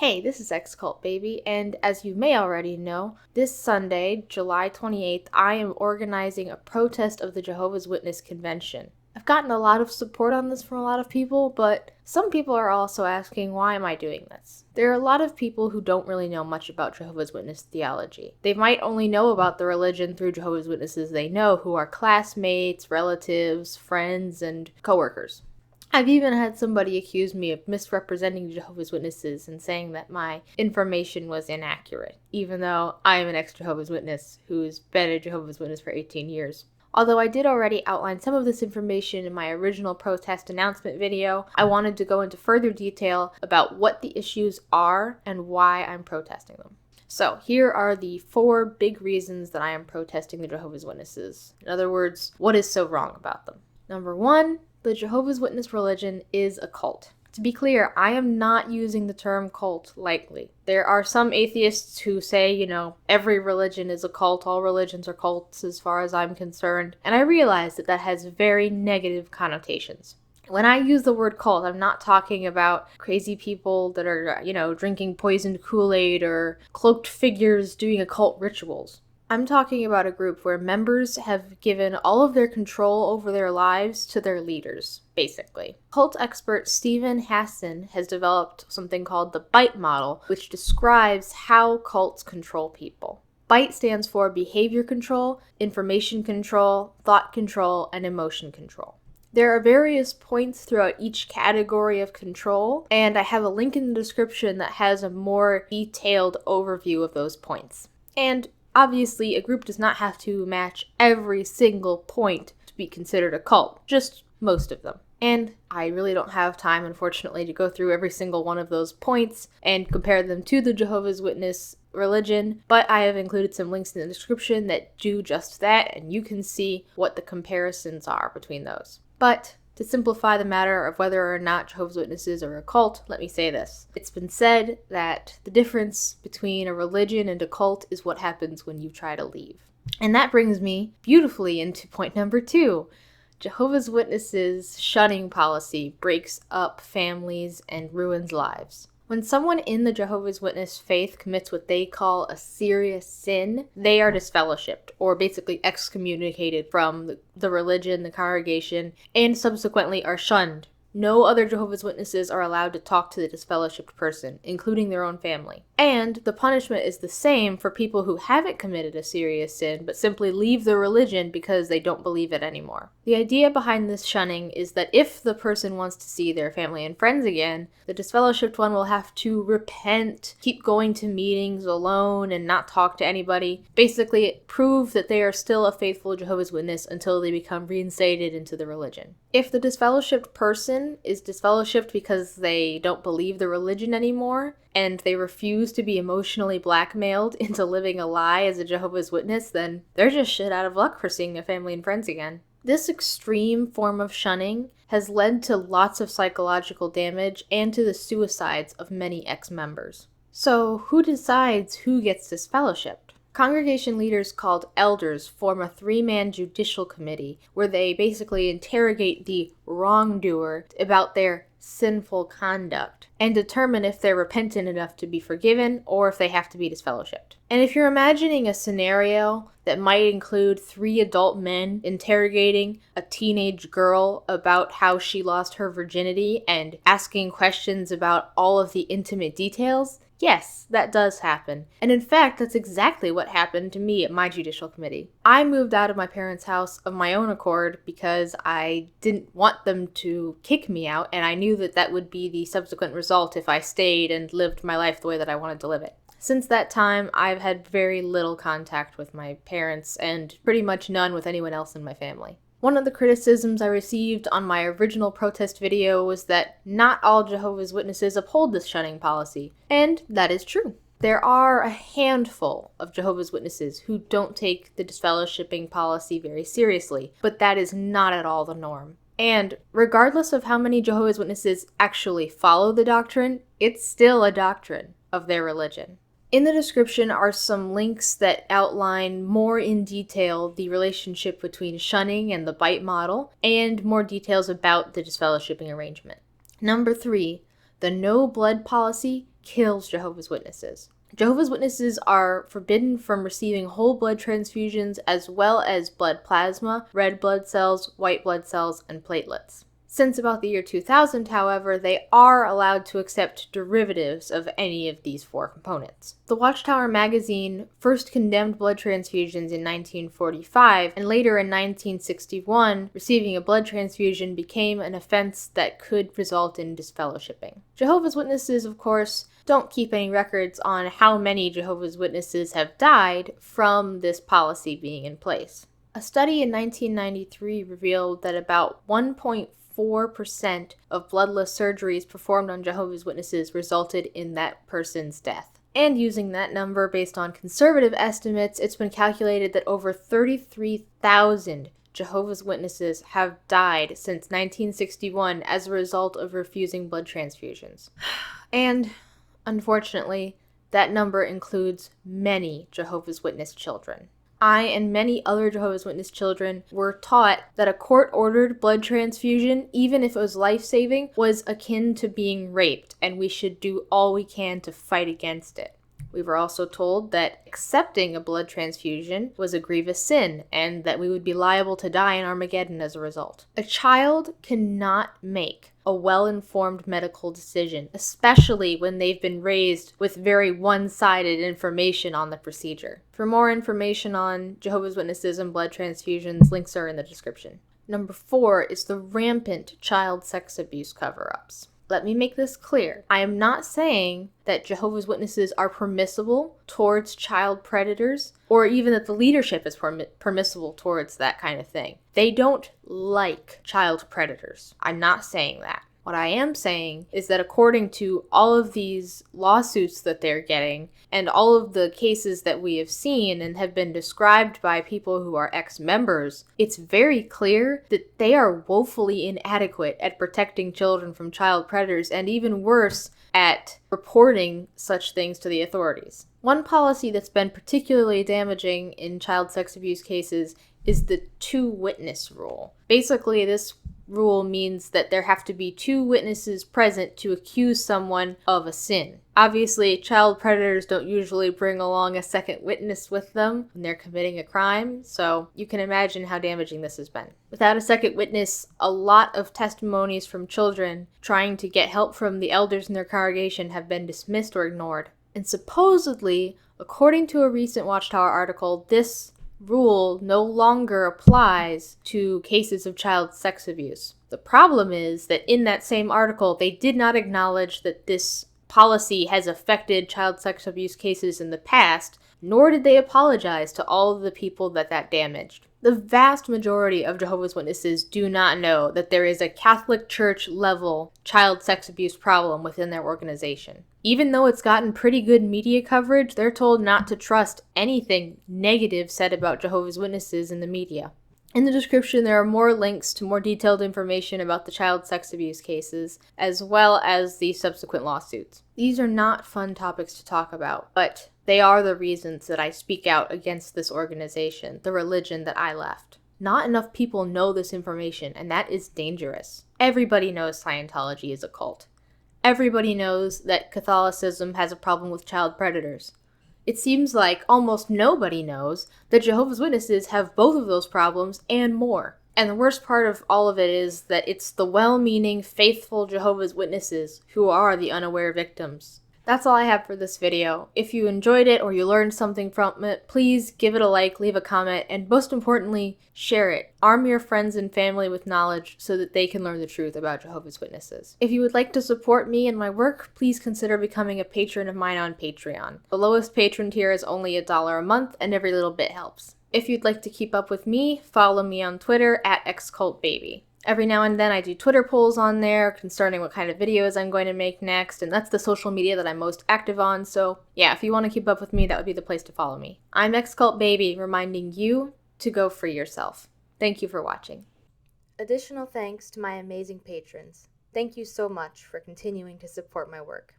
Hey, this is X-Cult Baby, and as you may already know, this Sunday, July 28th, I am organizing a protest of the Jehovah's Witness Convention. I've gotten a lot of support on this from a lot of people, but some people are also asking, why am I doing this? There are a lot of people who don't really know much about Jehovah's Witness theology. They might only know about the religion through Jehovah's Witnesses they know, who are classmates, relatives, friends, and coworkers. I've even had somebody accuse me of misrepresenting Jehovah's Witnesses and saying that my information was inaccurate, even though I am an ex-Jehovah's Witness who's been a Jehovah's Witness for 18 years. Although I did already outline some of this information in my original protest announcement video, I wanted to go into further detail about what the issues are and why I'm protesting them. So here are the 4 big reasons that I am protesting the Jehovah's Witnesses. In other words, what is so wrong about them? Number 1, the Jehovah's Witness religion is a cult. To be clear, I am not using the term cult lightly. There are some atheists who say, every religion is a cult, all religions are cults as far as I'm concerned, and I realize that that has very negative connotations. When I use the word cult, I'm not talking about crazy people that are, drinking poisoned Kool-Aid or cloaked figures doing occult rituals. I'm talking about a group where members have given all of their control over their lives to their leaders, basically. Cult expert Stephen Hassan has developed something called the BITE model, which describes how cults control people. BITE stands for behavior control, information control, thought control, and emotion control. There are various points throughout each category of control, and I have a link in the description that has a more detailed overview of those points. And obviously, a group does not have to match every single point to be considered a cult, just most of them. And I really don't have time, unfortunately, to go through every single one of those points and compare them to the Jehovah's Witness religion, but I have included some links in the description that do just that, and you can see what the comparisons are between those. But to simplify the matter of whether or not Jehovah's Witnesses are a cult, let me say this. It's been said that the difference between a religion and a cult is what happens when you try to leave. And that brings me beautifully into point number 2. Jehovah's Witnesses' shunning policy breaks up families and ruins lives. When someone in the Jehovah's Witness faith commits what they call a serious sin, they are disfellowshipped, or basically excommunicated from the religion, the congregation, and subsequently are shunned. No other Jehovah's Witnesses are allowed to talk to the disfellowshipped person, including their own family. And the punishment is the same for people who haven't committed a serious sin, but simply leave the religion because they don't believe it anymore. The idea behind this shunning is that if the person wants to see their family and friends again, the disfellowshipped one will have to repent, keep going to meetings alone, and not talk to anybody. Basically, prove that they are still a faithful Jehovah's Witness until they become reinstated into the religion. If the disfellowshipped person is disfellowshipped because they don't believe the religion anymore, and they refuse to be emotionally blackmailed into living a lie as a Jehovah's Witness, then they're just shit out of luck for seeing their family and friends again. This extreme form of shunning has led to lots of psychological damage and to the suicides of many ex-members. So who decides who gets disfellowshipped? Congregation leaders called elders form a 3-man judicial committee where they basically interrogate the wrongdoer about their sinful conduct and determine if they're repentant enough to be forgiven or if they have to be disfellowshipped. And if you're imagining a scenario that might include 3 adult men interrogating a teenage girl about how she lost her virginity and asking questions about all of the intimate details, yes, that does happen. And in fact, that's exactly what happened to me at my judicial committee. I moved out of my parents' house of my own accord because I didn't want them to kick me out, and I knew that that would be the subsequent result if I stayed and lived my life the way that I wanted to live it. Since that time, I've had very little contact with my parents and pretty much none with anyone else in my family. One of the criticisms I received on my original protest video was that not all Jehovah's Witnesses uphold this shunning policy, and that is true. There are a handful of Jehovah's Witnesses who don't take the disfellowshipping policy very seriously, but that is not at all the norm. And regardless of how many Jehovah's Witnesses actually follow the doctrine, it's still a doctrine of their religion. In the description are some links that outline more in detail the relationship between shunning and the BITE model, and more details about the disfellowshipping arrangement. Number 3, the no blood policy kills Jehovah's Witnesses. Jehovah's Witnesses are forbidden from receiving whole blood transfusions as well as blood plasma, red blood cells, white blood cells, and platelets. Since about the year 2000, however, they are allowed to accept derivatives of any of these four components. The Watchtower magazine first condemned blood transfusions in 1945, and later in 1961, receiving a blood transfusion became an offense that could result in disfellowshipping. Jehovah's Witnesses, of course, don't keep any records on how many Jehovah's Witnesses have died from this policy being in place. A study in 1993 revealed that about 1.4% of bloodless surgeries performed on Jehovah's Witnesses resulted in that person's death. And using that number based on conservative estimates, it's been calculated that over 33,000 Jehovah's Witnesses have died since 1961 as a result of refusing blood transfusions. And unfortunately, that number includes many Jehovah's Witness children. I and many other Jehovah's Witness children were taught that a court-ordered blood transfusion, even if it was life-saving, was akin to being raped, and we should do all we can to fight against it. We were also told that accepting a blood transfusion was a grievous sin, and that we would be liable to die in Armageddon as a result. A child cannot make a well-informed medical decision, especially when they've been raised with very one-sided information on the procedure. For more information on Jehovah's Witnesses and blood transfusions, links are in the description. Number 4 is the rampant child sex abuse cover-ups. Let me make this clear. I am not saying that Jehovah's Witnesses are permissible towards child predators, or even that the leadership is permissible towards that kind of thing. They don't like child predators. I'm not saying that. What I am saying is that according to all of these lawsuits that they're getting, and all of the cases that we have seen and have been described by people who are ex-members, it's very clear that they are woefully inadequate at protecting children from child predators, and even worse, at reporting such things to the authorities. One policy that's been particularly damaging in child sex abuse cases is the two-witness rule. Basically, this rule means that there have to be 2 witnesses present to accuse someone of a sin. Obviously, child predators don't usually bring along a second witness with them when they're committing a crime, so you can imagine how damaging this has been. Without a second witness, a lot of testimonies from children trying to get help from the elders in their congregation have been dismissed or ignored. And supposedly, according to a recent Watchtower article, this rule no longer applies to cases of child sex abuse. The problem is that in that same article, they did not acknowledge that this policy has affected child sex abuse cases in the past, nor did they apologize to all of the people that damaged. The vast majority of Jehovah's Witnesses do not know that there is a Catholic Church level child sex abuse problem within their organization. Even though it's gotten pretty good media coverage, they're told not to trust anything negative said about Jehovah's Witnesses in the media. In the description, there are more links to more detailed information about the child sex abuse cases, as well as the subsequent lawsuits. These are not fun topics to talk about, but they are the reasons that I speak out against this organization, the religion that I left. Not enough people know this information, and that is dangerous. Everybody knows Scientology is a cult. Everybody knows that Catholicism has a problem with child predators. It seems like almost nobody knows that Jehovah's Witnesses have both of those problems and more. And the worst part of all of it is that it's the well-meaning, faithful Jehovah's Witnesses who are the unaware victims. That's all I have for this video. If you enjoyed it or you learned something from it, please give it a like, leave a comment, and most importantly, share it. Arm your friends and family with knowledge so that they can learn the truth about Jehovah's Witnesses. If you would like to support me and my work, please consider becoming a patron of mine on Patreon. The lowest patron tier is only $1 a month, and every little bit helps. If you'd like to keep up with me, follow me on Twitter at xcultbaby. Every now and then I do Twitter polls on there concerning what kind of videos I'm going to make next, and that's the social media that I'm most active on, so yeah, if you want to keep up with me, that would be the place to follow me. I'm xcultbaby, reminding you to go free yourself. Thank you for watching. Additional thanks to my amazing patrons. Thank you so much for continuing to support my work.